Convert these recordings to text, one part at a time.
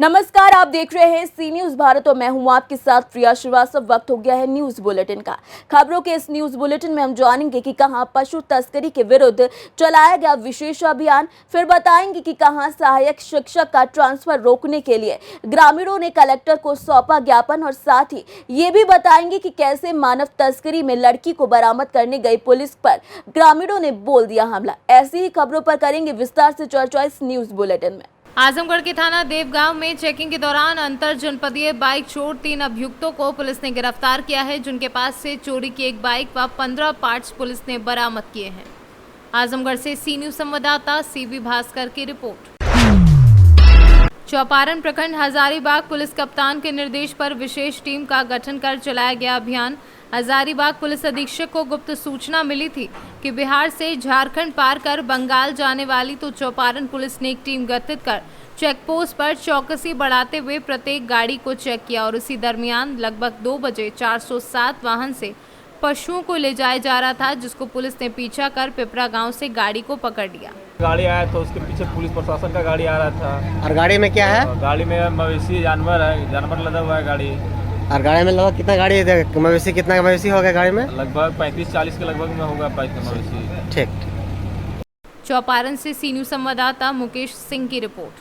नमस्कार, आप देख रहे हैं सी न्यूज भारत और मैं हूं आपके साथ प्रिया श्रीवास्तव। वक्त हो गया है न्यूज बुलेटिन का। खबरों के इस न्यूज बुलेटिन में हम जानेंगे कि कहां पशु तस्करी के विरुद्ध चलाया गया विशेष अभियान, फिर बताएंगे कि कहां सहायक शिक्षक का ट्रांसफर रोकने के लिए ग्रामीणों ने कलेक्टर को सौंपा ज्ञापन, और साथ ही ये भी बताएंगे कि कैसे मानव तस्करी में लड़की को बरामद करने गई पुलिस पर ग्रामीणों ने बोल दिया हमला। ऐसी ही खबरों पर करेंगे विस्तार से चर्चा इस न्यूज बुलेटिन में। आजमगढ़ के थाना देवगांव में चेकिंग के दौरान अंतर जनपदीय बाइक चोर 3 अभियुक्तों को पुलिस ने गिरफ्तार किया है, जिनके पास से चोरी की एक बाइक व 15 पार्ट्स पुलिस ने बरामद किए हैं। आजमगढ़ से सी न्यूज संवाददाता सीवी भास्कर की रिपोर्ट। चौपारण प्रखंड हजारीबाग पुलिस कप्तान के निर्देश पर विशेष टीम का गठन कर चलाया गया अभियान। हजारीबाग पुलिस अधीक्षक को गुप्त सूचना मिली थी कि बिहार से झारखंड पार कर बंगाल जाने वाली, तो चौपारण पुलिस ने एक टीम गठित कर चेक पोस्ट पर चौकसी बढ़ाते हुए प्रत्येक गाड़ी को चेक किया और इसी दरमियान लगभग 2 बजे 407 वाहन से पशुओं को ले जाया जा रहा था, जिसको पुलिस ने पीछा कर पिपरा गांव से गाड़ी को पकड़ लिया। गाड़ी आया तो उसके पीछे पुलिस प्रशासन का गाड़ी आ रहा था। और गाड़ी में क्या है? गाड़ी में मवेशी जानवर है, जानवर लदा हुआ है गाड़ी। और गाड़ी में लगभग कितना गाड़ी है? मवेशी कितना मवेशी होगा गाड़ी में? लगभग 35-40 के लगभग में होगा मवेशी। ठीक। चौपारण से सी न्यूज संवाददाता मुकेश सिंह की रिपोर्ट।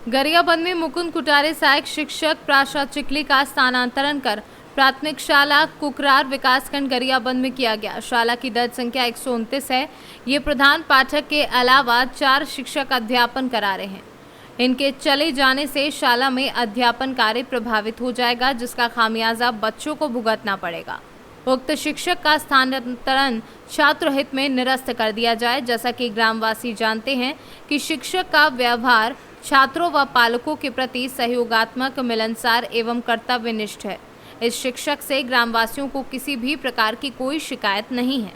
गरियाबंद में मुकुंद कुटारे सहायक शिक्षक प्राशा चिखली का स्थानांतरण कर प्राथमिक शाला कुकरार विकासखंड गरियाबंद में किया गया। शाला की दर्ज संख्या 129 है। ये प्रधान पाठक के अलावा 4 शिक्षक अध्यापन करा रहे हैं। इनके चले जाने से शाला में अध्यापन कार्य प्रभावित हो जाएगा, जिसका खामियाजा बच्चों को भुगतना पड़ेगा। उक्त शिक्षक का स्थानांतरण छात्र हित में निरस्त कर दिया जाए। जैसा कि ग्रामवासी जानते हैं कि शिक्षक का व्यवहार छात्रों व पालकों के प्रति सहयोगात्मक, मिलनसार एवं कर्तव्यनिष्ठ है। इस शिक्षक से ग्रामवासियों को किसी भी प्रकार की कोई शिकायत नहीं है।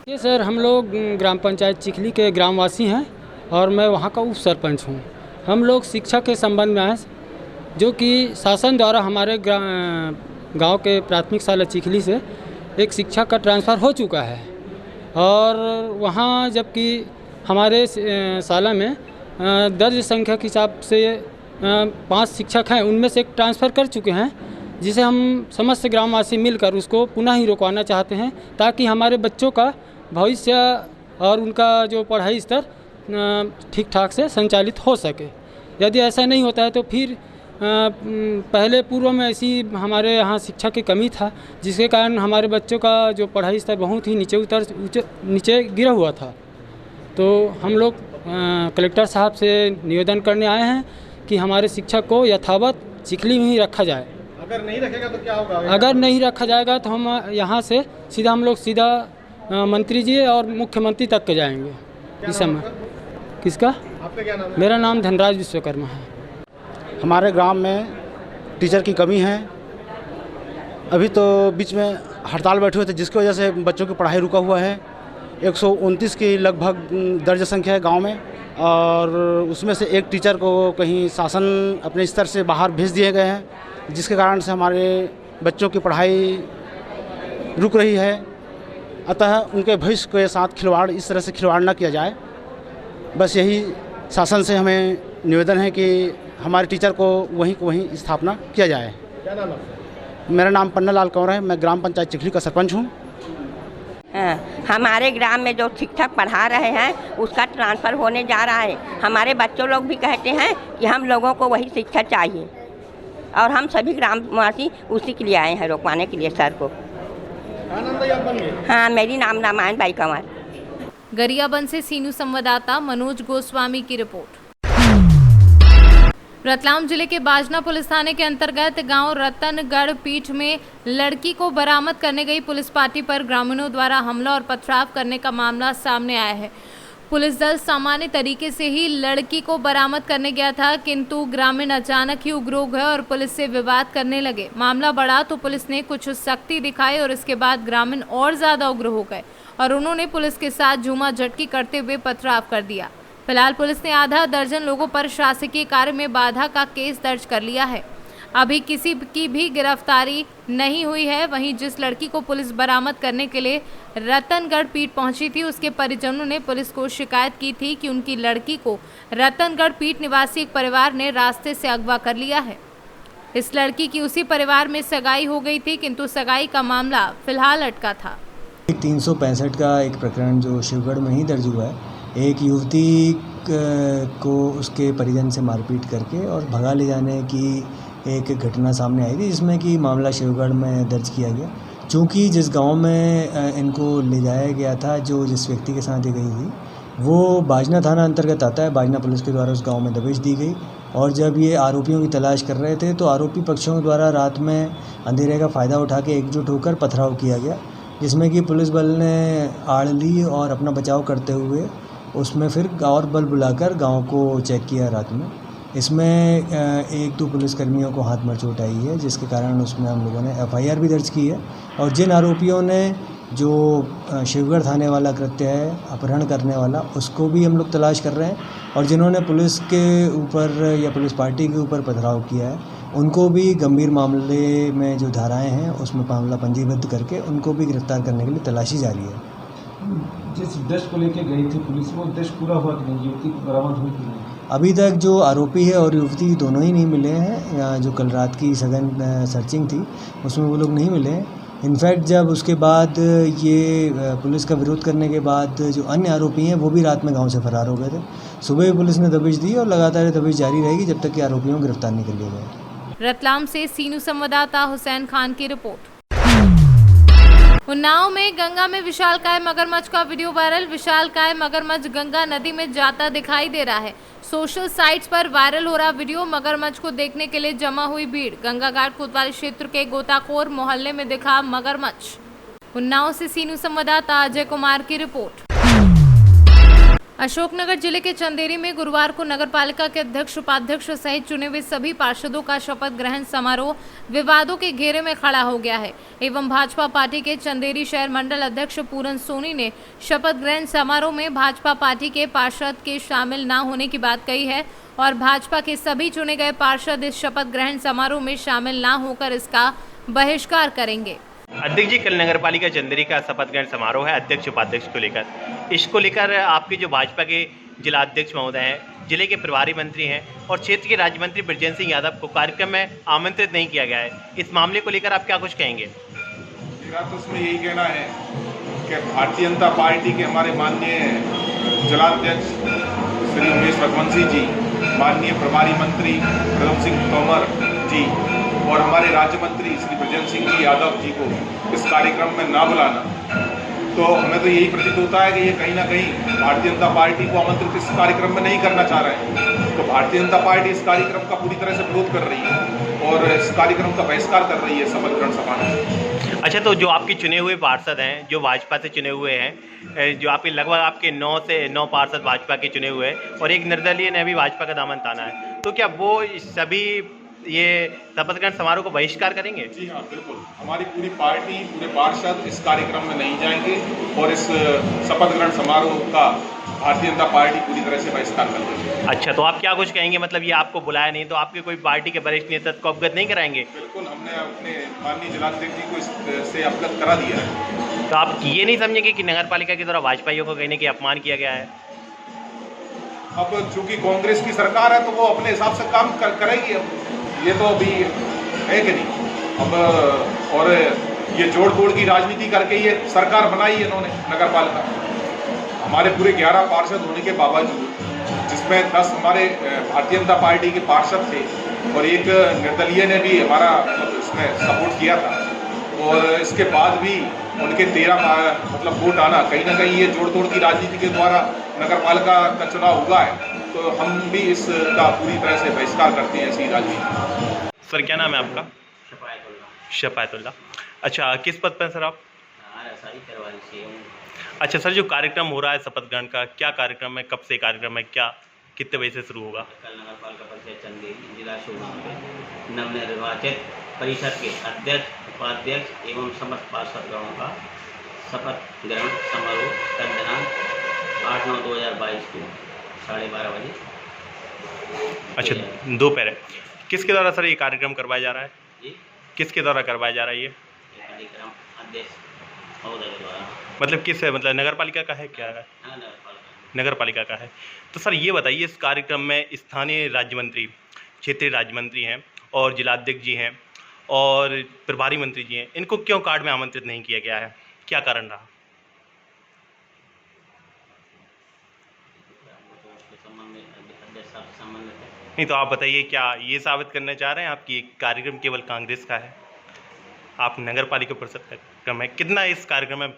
ये सर, हम लोग ग्राम पंचायत चिखली के ग्रामवासी हैं और मैं वहाँ का उप सरपंच हूँ। हम लोग शिक्षा के संबंध में आए, जो कि शासन द्वारा हमारे गांव के प्राथमिक शाला चिखली से एक शिक्षक का ट्रांसफ़र हो चुका है, और वहाँ जबकि हमारे शाला में दर्ज संख्या के हिसाब से 5 शिक्षक हैं, उनमें से एक ट्रांसफ़र कर चुके हैं, जिसे हम समस्त ग्रामवासी मिलकर उसको पुनः ही रोकवाना चाहते हैं, ताकि हमारे बच्चों का भविष्य और उनका जो पढ़ाई स्तर ठीक ठाक से संचालित हो सके। यदि ऐसा नहीं होता है तो फिर पहले पूर्व में ऐसी हमारे यहाँ शिक्षा की कमी था, जिसके कारण हमारे बच्चों का जो पढ़ाई स्तर बहुत ही नीचे गिरा हुआ था। तो हम लोग कलेक्टर साहब से निवेदन करने आए हैं कि हमारे शिक्षक को यथावत चिखली में ही रखा जाए। अगर नहीं रखेगा तो क्या होगा? अगर नहीं रखा जाएगा तो हम यहाँ से हम लोग सीधा मंत्री जी और मुख्यमंत्री तक के जाएंगे इस समय। किसका? आपका क्या नाम है? मेरा नाम धनराज विश्वकर्मा है। हमारे ग्राम में टीचर की कमी है। अभी तो बीच में हड़ताल बैठे हुए थे, जिसकी वजह से बच्चों की पढ़ाई रुका हुआ है। 129 की लगभग दर्ज संख्या है गांव में, और उसमें से एक टीचर को कहीं शासन अपने स्तर से बाहर भेज दिए गए हैं, जिसके कारण से हमारे बच्चों की पढ़ाई रुक रही है। अतः उनके भविष्य के साथ खिलवाड़, इस तरह से खिलवाड़ न किया जाए। बस यही शासन से हमें निवेदन है कि हमारे टीचर को वहीं स्थापना किया जाए। क्या नाम है? मेरा नाम पन्नालाल कंवर है। मैं ग्राम पंचायत चिखली का सरपंच हूँ। हमारे ग्राम में जो शिक्षक पढ़ा रहे हैं उसका ट्रांसफ़र होने जा रहा है। हमारे बच्चों लोग भी कहते हैं कि हम लोगों को वही शिक्षा चाहिए, और हम सभी ग्रामवासी उसी के लिए आए हैं, रोकवाने के लिए सर को। हाँ, मेरी नाम रामायण बाई कंवर। गरियाबंद से सी न्यूज संवाददाता मनोज गोस्वामी की रिपोर्ट। रतलाम जिले के बाजना पुलिस थाने के अंतर्गत गांव रतनगढ़ पीठ में लड़की को बरामद करने गई पुलिस पार्टी पर ग्रामीणों द्वारा हमला और पथराव करने का मामला सामने आया है। पुलिस दल सामान्य तरीके से ही लड़की को बरामद करने गया था, किंतु ग्रामीण अचानक ही उग्र हो गए और पुलिस से विवाद करने लगे। मामला बढ़ा तो पुलिस ने कुछ सख्ती दिखाई और इसके बाद ग्रामीण और ज्यादा उग्र हो गए और उन्होंने पुलिस के साथ झूमा झटकी करते हुए पथराव कर दिया। फिलहाल पुलिस ने आधा दर्जन लोगों पर शासकीय कार्य में बाधा का केस दर्ज कर लिया है। अभी किसी की भी गिरफ्तारी नहीं हुई है। वहीं जिस लड़की को पुलिस बरामद करने के लिए रतनगढ़ पीट पहुंची थी, उसके परिजनों ने पुलिस को शिकायत की थी कि उनकी लड़की को रतनगढ़ पीट निवासी एक परिवार ने रास्ते से अगवा कर लिया है। इस लड़की की उसी परिवार में सगाई हो गई थी, किंतु सगाई का मामला फिलहाल अटका था। 365 का एक प्रकरण जो शिवगढ़ में ही दर्ज हुआ है। एक युवती को उसके परिजन से मारपीट करके और भगा ले जाने की एक घटना सामने आई थी, जिसमें कि मामला शिवगढ़ में दर्ज किया गया। चूँकि जिस गांव में इनको ले जाया गया था, जिस व्यक्ति के साथ ये गई थी, वो बाजना थाना अंतर्गत आता है। बाजना पुलिस के द्वारा उस गांव में दबिश दी गई और जब ये आरोपियों की तलाश कर रहे थे तो आरोपी पक्षों द्वारा रात में अंधेरे का फ़ायदा उठा के एकजुट होकर पथराव किया गया, जिसमें कि पुलिस बल ने आड़ ली और अपना बचाव करते हुए उसमें फिर और बल बुलाकर गांव को चेक किया रात में। इसमें 1-2 पुलिसकर्मियों को हाथ में चोट आई है, जिसके कारण उसमें हम लोगों ने FIR भी दर्ज की है। और जिन आरोपियों ने जो शिवगढ़ थाने वाला कृत्य है, अपहरण करने वाला, उसको भी हम लोग तलाश कर रहे हैं। और जिन्होंने पुलिस के ऊपर या पुलिस पार्टी के ऊपर पथराव किया है, उनको भी गंभीर मामले में जो धाराएं हैं उसमें मामला पंजीबद्ध करके उनको भी गिरफ्तार करने के लिए तलाशी जारी है। जिस उद्देश्य को लेकर गई थी पुलिस, वो उद्देश्य पूरा हुआ कि नहीं? युवती को बरामद हुई कि नहीं? अभी तक जो आरोपी है और युवती दोनों ही नहीं मिले हैं। जो कल रात की सघन सर्चिंग थी उसमें वो लोग नहीं मिले हैं। इनफैक्ट जब उसके बाद ये पुलिस का विरोध करने के बाद जो अन्य आरोपी हैं वो भी रात में गांव से फरार हो गए थे। सुबह पुलिस ने दबिश दी और लगातार दबिश जारी रहेगी जब तक कि आरोपियों को गिरफ्तार नहीं कर लिया गया। रतलाम से सीनू संवाददाता हुसैन खान की रिपोर्ट। उन्नाव में गंगा में विशालकाय मगरमच्छ का वीडियो वायरल। विशालकाय मगरमच्छ गंगा नदी में जाता दिखाई दे रहा है। सोशल साइट्स पर वायरल हो रहा वीडियो, मगरमच्छ को देखने के लिए जमा हुई भीड़। गंगा घाट कोतवाली क्षेत्र के गोताखोर मोहल्ले में दिखा मगरमच्छ। उन्नाव से सीनू संवाददाता अजय कुमार की रिपोर्ट। अशोकनगर जिले के चंदेरी में गुरुवार को नगरपालिका के अध्यक्ष, उपाध्यक्ष सहित चुने हुए सभी पार्षदों का शपथ ग्रहण समारोह विवादों के घेरे में खड़ा हो गया है। एवं भाजपा पार्टी के चंदेरी शहर मंडल अध्यक्ष पूरन सोनी ने शपथ ग्रहण समारोह में भाजपा पार्टी के पार्षद के शामिल न होने की बात कही है और भाजपा के सभी चुने गए पार्षद इस शपथ ग्रहण समारोह में शामिल न होकर इसका बहिष्कार करेंगे। अध्यक्ष जी, कल नगरपालिका चंदेरी का शपथ ग्रहण समारोह है अध्यक्ष उपाध्यक्ष को लेकर। इसको लेकर आपके जो भाजपा के जिला अध्यक्ष महोदय हैं, जिले के प्रभारी मंत्री हैं और क्षेत्र के राज्य मंत्री बृजेंद्र सिंह यादव को कार्यक्रम में आमंत्रित नहीं किया गया है। इस मामले को लेकर आप क्या कुछ कहेंगे? मेरा तो उसमें यही कहना है कि भारतीय जनता पार्टी के हमारे माननीय जिलाध्यक्ष श्री उमेश रघुवंशी जी, माननीय प्रभारी मंत्री प्रदम सिंह तोमर जी और हमारे राज्य मंत्री श्री बृजेंद्र सिंह जी यादव जी को इस कार्यक्रम में ना बुलाना, तो हमें तो यही प्रतीत होता है कि ये कहीं ना कहीं भारतीय जनता पार्टी को आमंत्रित इस कार्यक्रम में नहीं करना चाह रहे हैं। तो भारतीय जनता पार्टी इस कार्यक्रम का पूरी तरह से विरोध कर रही है और इस कार्यक्रम का बहिष्कार कर रही है शपथ ग्रहण सभा में। अच्छा, तो जो आपके चुने हुए पार्षद हैं, जो भाजपा से चुने हुए हैं, जो आपके लगभग आपके 9 से 9 पार्षद भाजपा के चुने हुए हैं और एक निर्दलीय ने भी भाजपा का दामन ताना है, तो क्या वो सभी ये शपथ ग्रहण समारोह को बहिष्कार करेंगे? जी हाँ, बिल्कुल। हमारी पूरी पार्टी, पूरे पार्षद इस कार्यक्रम में नहीं जाएंगे और इस शपथ ग्रहण समारोह का भारतीय जनता पार्टी पूरी तरह से बहिष्कार कर रही है। अच्छा, तो आप क्या कुछ कहेंगे? मतलब ये आपको बुलाया नहीं तो आपके कोई पार्टी के वरिष्ठ नेतृत्व को अवगत नहीं कराएंगे? बिल्कुल, हमने अपने माननीय जिलाध्यक्ष जी को इससे अवगत करा दिया है। तो आप ये नहीं समझेंगे कि नगरपालिका के द्वारा भाजपाइयों को कहने की अपमान किया गया है? अब चूंकि कांग्रेस की सरकार है तो वो अपने हिसाब से काम करेगी। अब ये तो अभी है कि नहीं। अब और ये जोड़ तोड़ की राजनीति करके ये सरकार बनाई है इन्होंने नगरपालिका। हमारे पूरे 11 पार्षद होने के बावजूद, जिसमें 10 हमारे भारतीय जनता पार्टी के पार्षद थे और एक निर्दलीय ने भी हमारा इसमें सपोर्ट किया था, और इसके बाद भी उनके 13 वोट आना, कहीं ना कहीं ये जोड़ तोड़ की राजनीति के द्वारा नगरपालिका का चुनाव हुआ है। तो हम भी इसका पूरी तरह से बहिष्कार करते हैं ऐसी राजनीति। सर, क्या नाम है आपका? शफायतुल्लाह। अच्छा, किस पद पर सर आप? अच्छा सर, जो कार्यक्रम हो रहा है शपथ ग्रहण का, क्या कार्यक्रम है, कब से कार्यक्रम है, क्या कितने बजे से शुरू होगा? कल नगरपालिका परिषद चंदेरी जिला शिवगढ़ में नवनिर्वाचित परिषद के अध्यक्ष, उपाध्यक्ष एवं समस्त पार्षदगणों का शपथ ग्रहण समारोह कल दिनांक 8/9/2022 को 12:30 बजे। अच्छा, दोपहर। किसके द्वारा सर ये कार्यक्रम करवाया जा रहा है? जी, किसके द्वारा करवाया जा रहा है ये? ये कार्यक्रम अध्यक्ष महोदय के द्वारा। मतलब किस है, मतलब नगर पालिका का है, क्या है? हाँ, नगरपालिका। नगर पालिका का है। तो सर ये बताइए, इस कार्यक्रम में स्थानीय राज्य मंत्री, क्षेत्रीय राज्य मंत्री हैं और जिलाध्यक्ष जी हैं और प्रभारी मंत्री जी हैं, इनको क्यों कार्ड में आमंत्रित नहीं किया गया है? क्या कारण रहा? उसके संबंध में अध्यक्ष साहब से संबंधित है। नहीं तो आप बताइए, क्या ये साबित करना चाह रहे हैं आप कि कार्यक्रम केवल कांग्रेस का है? आप नगर पालिका परिषद का कार्यक्रम है, कितना इस कार्यक्रम में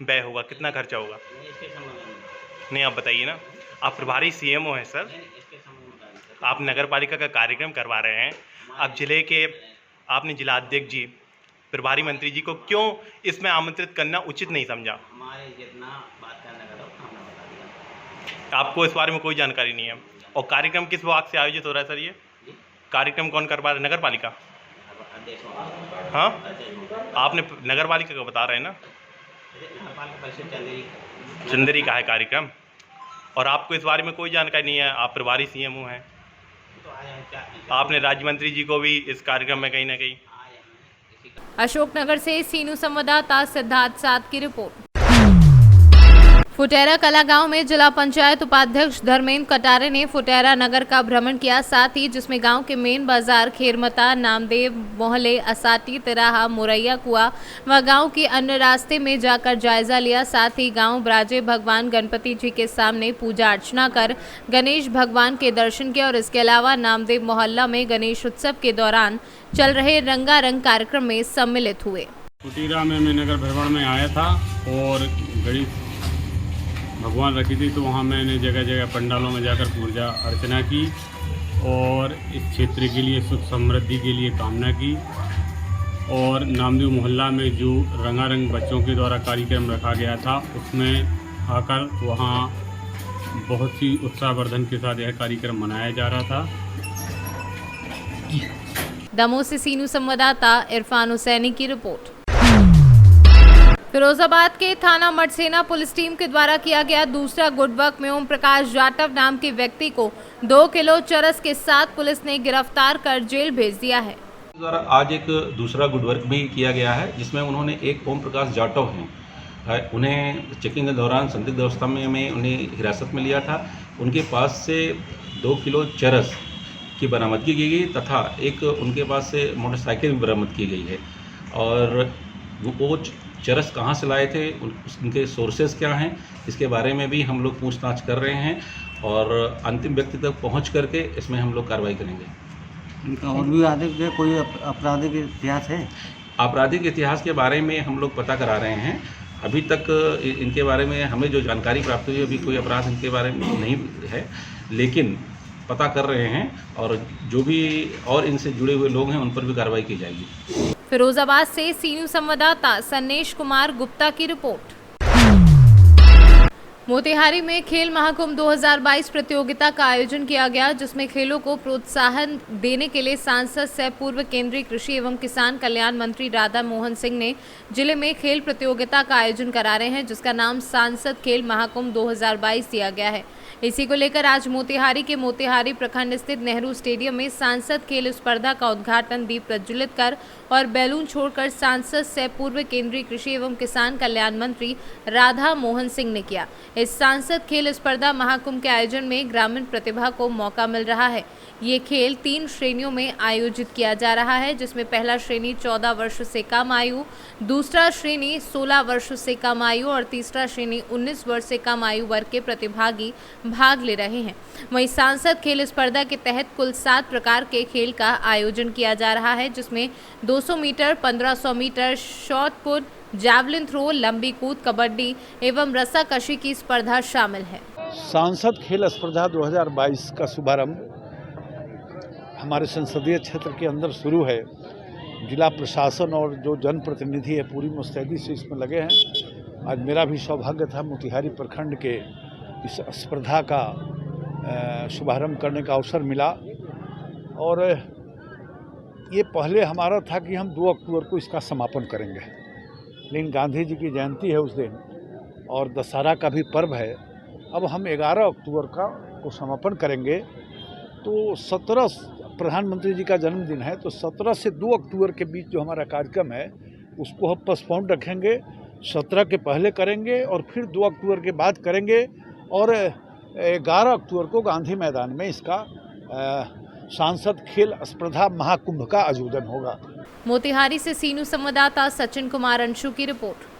व्यय होगा, कितना खर्चा होगा? नहीं, इसके संबंध में नहीं, आप बताइए ना, आप प्रभारी सीएमओ हैं सर, नहीं, इसके संबंध में बता दीजिए। आप नगर पालिका का कार्यक्रम करवा रहे हैं, आप जिले के, आपने जिलाध्यक्ष जी, प्रभारी मंत्री जी को क्यों इसमें आमंत्रित करना उचित नहीं समझा? हमारे जितना बात करने का था उतना हमने बता दिया। आपको इस बारे में कोई जानकारी नहीं है? और कार्यक्रम किस विभाग से आयोजित हो रहा है सर ये? जी, कार्यक्रम कौन करवा रहा है? नगर पालिका? अब अध्यक्ष होगा। हाँ, अध्यक्ष होगा। आपने नगर पालिका का बता रहे हैं ना? नगरपालिका परिषद चंदेरी चंदेरी का है कार्यक्रम, और आपको इस बारे में कोई जानकारी नहीं है? आप प्रभारी सीएमओ हैं, तो आए हैं क्या? आपने राज्य मंत्री जी को भी इस कार्यक्रम में कहीं ना कहीं। आए हैं इसी का। अशोकनगर से सीनू संवाददाता सिद्धार्थ साथ की रिपोर्ट। फुटेरा कला गांव में जिला पंचायत उपाध्यक्ष धर्मेंद्र कटारे ने फुटेरा नगर का भ्रमण किया, साथ ही जिसमें गांव के मेन बाजार, खेरमता, नामदेव, मोहल्ले, असाटी, तिराहा, मुरैया कुआ व गांव के अन्य रास्ते में जाकर जायजा लिया। साथ ही गांव ब्राजे भगवान गणपति जी के सामने पूजा अर्चना कर गणेश भगवान के दर्शन किए और इसके अलावा नामदेव मोहल्ला में गणेश उत्सव के दौरान चल रहे रंगारंग कार्यक्रम में सम्मिलित हुए। फुटेरा में मैं नगर भ्रमण में आया था और गणेश भगवान रखी थी, तो वहाँ मैंने जगह जगह पंडालों में जाकर पूजा अर्चना की और इस क्षेत्र के लिए सुख समृद्धि के लिए कामना की। और नामदेव मोहल्ला में जो रंगारंग बच्चों के द्वारा कार्यक्रम रखा गया था, उसमें आकर वहाँ बहुत ही उत्साहवर्धन के साथ यह कार्यक्रम मनाया जा रहा था। दमोह से सीनू संवाददाता इरफान हुसैनी की रिपोर्ट। फिरोजाबाद के थाना मटसेना पुलिस टीम के द्वारा किया गया दूसरा गुड वर्क में ओम प्रकाश जाटव नाम के व्यक्ति को 2 किलो चरस के साथ पुलिस ने गिरफ्तार कर जेल भेज दिया है। द्वारा आज एक दूसरा गुड वर्क भी किया गया है, जिसमें उन्होंने एक ओम प्रकाश जाटव हैं, उन्हें चेकिंग के दौरान संदिग्ध अवस्था में उन्हें हिरासत में लिया था। उनके पास से 2 किलो चरस की बरामदगी की गई तथा एक उनके पास से मोटरसाइकिल बरामद की गई है। और वो चरस कहाँ से लाए थे, उनके सोर्सेज क्या हैं, इसके बारे में भी हम लोग पूछताछ कर रहे हैं और अंतिम व्यक्ति तक पहुंच करके इसमें हम लोग कार्रवाई करेंगे। इनका और भी आगे कोई आपराधिक इतिहास है? आपराधिक इतिहास के बारे में हम लोग पता करा रहे हैं। अभी तक इनके बारे में हमें जो जानकारी प्राप्त हुई, अभी कोई अपराध इनके बारे में नहीं है, लेकिन पता कर रहे हैं और जो भी और इनसे जुड़े हुए लोग हैं उन पर भी कार्रवाई की जाएगी। फिरोजाबाद से सीनू संवाददाता सन्नेश कुमार गुप्ता की रिपोर्ट। मोतिहारी में खेल महाकुंभ 2022 प्रतियोगिता का आयोजन किया गया, जिसमें खेलों को प्रोत्साहन देने के लिए सांसद सह पूर्व केंद्रीय कृषि एवं किसान कल्याण मंत्री राधा मोहन सिंह ने जिले में खेल प्रतियोगिता का आयोजन करा रहे हैं, जिसका नाम सांसद खेल महाकुंभ 2022 दिया गया है। इसी को लेकर आज मोतिहारी के मोतिहारी प्रखंड स्थित नेहरू स्टेडियम में सांसद खेल स्पर्धा का उद्घाटन दीप प्रज्वलित कर और बैलून छोड़कर सांसद सह पूर्व केंद्रीय कृषि एवं किसान कल्याण मंत्री राधा मोहन सिंह ने किया। इस सांसद खेल स्पर्धा महाकुंभ के आयोजन में ग्रामीण प्रतिभा को मौका मिल रहा है। ये खेल 3 श्रेणियों में आयोजित किया जा रहा है, जिसमें पहला श्रेणी 14 वर्ष से कम आयु, दूसरा श्रेणी 16 वर्ष से कम आयु और तीसरा श्रेणी 19 वर्ष से कम आयु वर्ग के प्रतिभागी भाग ले रहे हैं। वहीं सांसद खेल स्पर्धा के तहत कुल 7 प्रकार के खेल का आयोजन किया जा रहा है, जिसमें 200 metre, 1500 metre, shot put, javelin throw, लंबी कूद, कबड्डी एवं रस्साकशी की स्पर्धा शामिल है। सांसद खेल स्पर्धा 2022 का शुभारंभ हमारे संसदीय क्षेत्र के अंदर शुरू है। जिला प्रशासन और जो जनप्रतिनिधि है पूरी मुस्तैदी से इसमें लगे हैं। आज मेरा भी सौभाग्य था मोतिहारी प्रखंड के इस स्पर्धा का शुभारंभ करने का अवसर मिला। और ये पहले हमारा था कि हम 2 अक्टूबर को इसका समापन करेंगे, लेकिन गांधी जी की जयंती है उस दिन और दशहरा का भी पर्व है। अब हम 11 अक्टूबर को समापन करेंगे। तो 17 प्रधानमंत्री जी का जन्मदिन है, तो 17 से 2 अक्टूबर के बीच जो हमारा कार्यक्रम है उसको हम पोस्टपोन रखेंगे। 17 के पहले करेंगे और फिर 2 अक्टूबर के बाद करेंगे और 11 अक्टूबर को गांधी मैदान में इसका सांसद खेल स्पर्धा महाकुंभ का आयोजन होगा। मोतिहारी से सीनू संवाददाता सचिन कुमार अंशु की रिपोर्ट।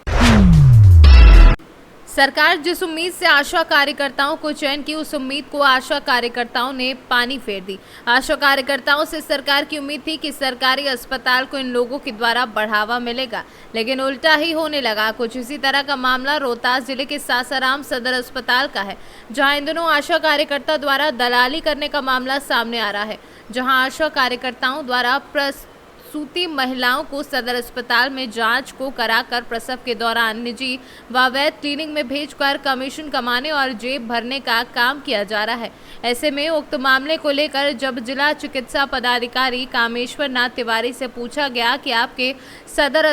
सरकार जिस उम्मीद से आशा कार्यकर्ताओं को चयन की, उस उम्मीद को आशा कार्यकर्ताओं ने पानी फेर दी। आशा कार्यकर्ताओं से सरकार की उम्मीद थी कि सरकारी अस्पताल को इन लोगों के द्वारा बढ़ावा मिलेगा, लेकिन उल्टा ही होने लगा। कुछ इसी तरह का मामला रोहतास जिले के सासाराम सदर अस्पताल का है, जहां इन दिनों आशा कार्यकर्ता द्वारा दलाली करने का मामला सामने आ रहा है। जहां आशा कार्यकर्ताओं द्वारा सूती महिलाओं को सदर अस्पताल में जांच को कराकर प्रसव के दौरान निजी व अवैध क्लिनिक में भेजकर कमीशन कमाने और जेब भरने का काम किया जा रहा है। ऐसे में उक्त मामले को लेकर जब जिला चिकित्सा पदाधिकारी कामेश्वर नाथ तिवारी से पूछा गया कि आपके सदर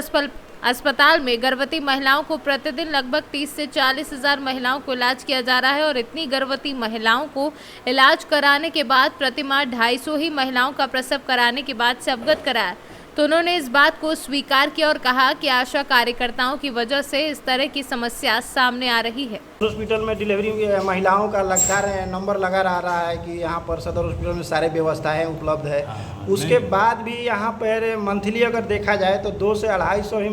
अस्पताल में गर्भवती महिलाओं को प्रतिदिन लगभग 30 से 40 हज़ार महिलाओं को इलाज किया जा रहा है और इतनी गर्भवती महिलाओं को इलाज कराने के बाद प्रतिमाह 250 ही महिलाओं का प्रसव कराने के बाद से अवगत कराया, तो उन्होंने इस बात को स्वीकार किया और कहा कि आशा कार्यकर्ताओं की वजह से इस तरह की समस्या सामने आ रही है। हॉस्पिटल में डिलीवरी महिलाओं का लगातार नंबर लगा रहा है कि यहाँ पर सदर हॉस्पिटल में सारे व्यवस्थाएं उपलब्ध है। उसके बाद भी यहाँ पर मंथली अगर देखा जाए तो 200 से 250 ही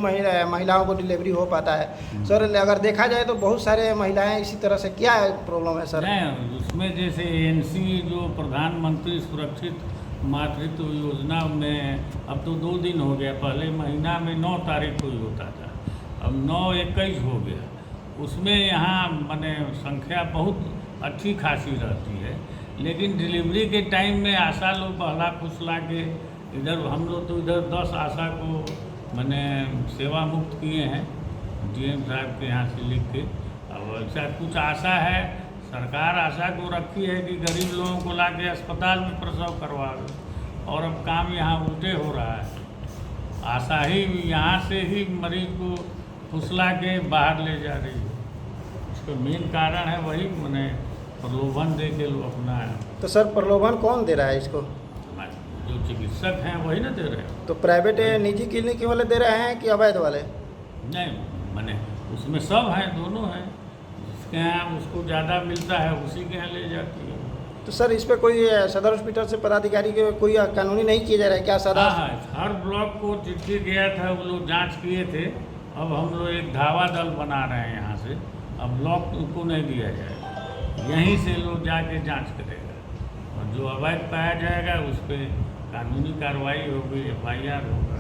महिलाओं को डिलीवरी हो पाता है। सर अगर देखा जाए तो बहुत सारे महिलाएं इसी तरह से, क्या प्रॉब्लम है सर? उसमें जैसे ANC जो प्रधानमंत्री सुरक्षित मातृत्व योजना में अब तो 2 दिन हो गया, पहले महीना में 9 तारीख को ही होता था, अब 9-21 हो गया। उसमें यहाँ माने संख्या बहुत अच्छी खासी रहती है, लेकिन डिलीवरी के टाइम में आशा लोग बहला फुसला के इधर हम लोग तो इधर 10 आशा को माने सेवा मुक्त किए हैं DM साहब के यहाँ से लिख के। अब ऐसा कुछ आशा है, सरकार आशा को रखी है कि गरीब लोगों को लाके अस्पताल में प्रसव करवावे, और अब काम यहाँ उल्टे हो रहा है। आशा ही यहाँ से ही मरीज को फुसला के बाहर ले जा रही है। उसका मेन कारण है वही मैंने प्रलोभन दे के लोग अपना। तो सर प्रलोभन कौन दे रहा है इसको? जो चिकित्सक हैं वही ना दे रहे हैं। तो प्राइवेट निजी क्लिनिक वाले दे रहे हैं कि अवैध वाले? नहीं, मैंने उसमें सब हैं, दोनों हैं। जिसके यहाँ उसको ज़्यादा मिलता है उसी के यहाँ ले जाती है। तो सर इस पर कोई सदर हॉस्पिटल से पदाधिकारी के कोई कानूनी नहीं किया जा रहा है क्या सदर? हाँ, हर ब्लॉक को चिट्ठी गया था, वो लोग जांच किए थे। अब हम लोग एक धावा दल बना रहे हैं यहाँ से, अब ब्लॉक को नहीं दिया जाएगा, यहीं से लोग जाके जांच करेगा और जो अवैध पाया जाएगा उस पर कानूनी कार्रवाई होगी, FIR होगा।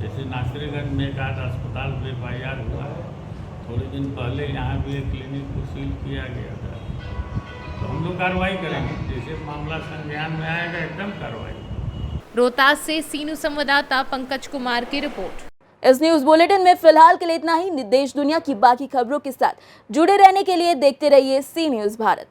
जैसे नासिरगंज में एक आध अस्पताल पे FIR हुआ है, थोड़े दिन पहले यहाँ भी एक क्लिनिक को सील किया गया था। तो हम लोग कार्रवाई करेंगे, जैसे मामला संज्ञान में आएगा एकदम कार्रवाई। रोहतास से सीनू संवाददाता पंकज कुमार की रिपोर्ट। इस न्यूज बुलेटिन में फिलहाल के लिए इतना ही। देश दुनिया की बाकी खबरों के साथ जुड़े रहने के लिए देखते रहिए C News भारत।